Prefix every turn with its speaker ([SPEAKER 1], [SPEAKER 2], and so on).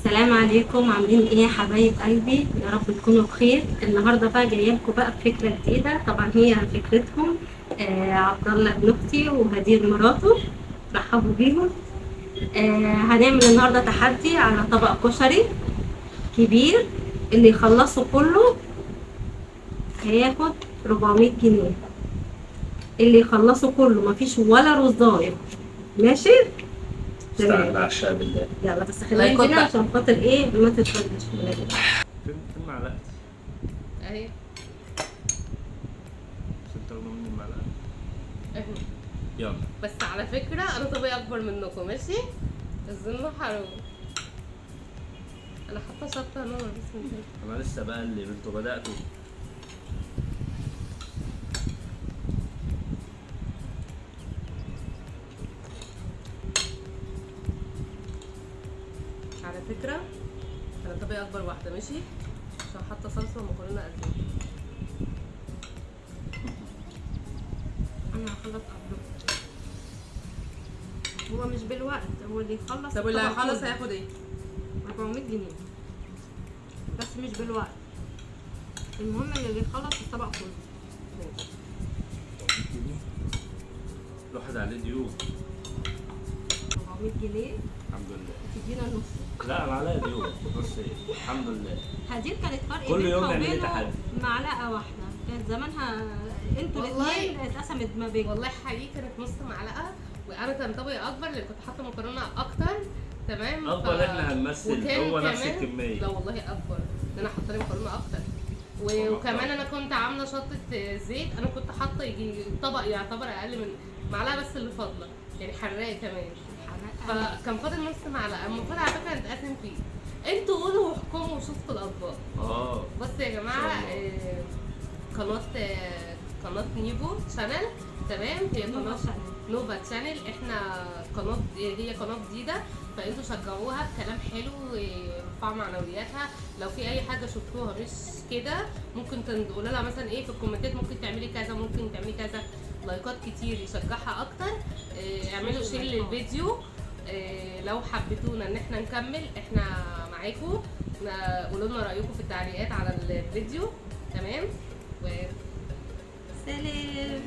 [SPEAKER 1] السلام عليكم، عاملين ايه يا حبايب قلبي؟ يا رب تكونوا بخير. النهارده بقى جايه لكم بقى بفكره جديده. طبعا هي فكرتهم عبد الله ابن اختي وهدير مراته، رحبوا بيهم. هنعمل النهارده تحدي على طبق كشري كبير. اللي يخلصه كله هياخد 400 جنيه. اللي يخلصه كله مفيش ولا رزايه. ماشي؟
[SPEAKER 2] استعد
[SPEAKER 1] تمام.
[SPEAKER 2] العشاء بالله.
[SPEAKER 1] يلا بس خلينا
[SPEAKER 3] لايكات
[SPEAKER 1] هنا
[SPEAKER 3] بقى.
[SPEAKER 1] عشان خاطر ايه ما تتفرجش.
[SPEAKER 2] فين معلقتي؟
[SPEAKER 3] اهي
[SPEAKER 2] عشان تاخدوا مني المعلقة.
[SPEAKER 3] اهي.
[SPEAKER 2] يلا.
[SPEAKER 3] بس على فكرة انا طبيعي اكبر منكم، ماشي؟ الظن حرام. انا حاطة شطة نار، بسم الله.
[SPEAKER 2] انا لسه بقلب، انتوا بدأتوا.
[SPEAKER 3] على فكرة انا طبيعي اكبر واحدة، ماشي؟ عشان حاطة صلصة ومكرونة قد
[SPEAKER 1] انا هخلص قبله. هو مش بالوقت، هو اللي يخلص.
[SPEAKER 3] طب واللي
[SPEAKER 1] الطبق
[SPEAKER 3] هيخلص
[SPEAKER 1] كله.
[SPEAKER 3] هياخد ايه؟
[SPEAKER 1] 400 جنيه بس مش بالوقت. المهم اللي يخلص الطبق كله.
[SPEAKER 2] الواحد عليه ديون.
[SPEAKER 1] 400 جنيه
[SPEAKER 2] الحمد لله.
[SPEAKER 1] تدينا النص.
[SPEAKER 2] لا انا عليا ديون بس الحمد لله.
[SPEAKER 1] هدير كانت فرق
[SPEAKER 2] كل
[SPEAKER 1] بينها
[SPEAKER 2] يوم نعمل لي
[SPEAKER 1] وبينه
[SPEAKER 2] تحدي.
[SPEAKER 1] معلقة واحدة. كانت زمانها انتوا
[SPEAKER 3] والله.
[SPEAKER 1] الاثنين اتقسمت ما بينكم.
[SPEAKER 3] والله حقيقي كانت نص معلقة، وانا كان طبيعي اكبر لان كنت حاطة مكرونة اكتر. تمام.
[SPEAKER 2] اكبر احنا هنمثل
[SPEAKER 3] وكان
[SPEAKER 2] هو نفس
[SPEAKER 3] كمان-
[SPEAKER 2] الكمية.
[SPEAKER 3] لا والله اكبر، ده انا حاطه لي مكرونه اكتر. وكمان انا كنت عامله شطه زيت، انا كنت حاطه يجي طبق يعتبر اقل من معلقه بس اللي فاضله، يعني حراقه كمان. فكان فاضل نص معلقه، المفروض على فكره نتقاسم فيه. انتوا قولوا واحكموا وشوفوا الاطباق. بصوا يا جماعه، قناه نيفو شانل. تمام. هي قناه نوفا شانل. احنا هي قناه جديده، فانتوا شجعوها بكلام حلو ويرفعوا معنوياتها. لو في اي حاجه شفتوها مش كده ممكن تقولوا لها مثلا ايه في الكومنتات، ممكن تعملي كذا، ممكن تعملي كذا. لايكات كتير يشجعها اكتر. اعملوا شير للفيديو. لو حبيتونا ان احنا نكمل احنا معاكم. قولوا لنا رايكم في التعليقات على الفيديو. تمام.
[SPEAKER 1] سلام.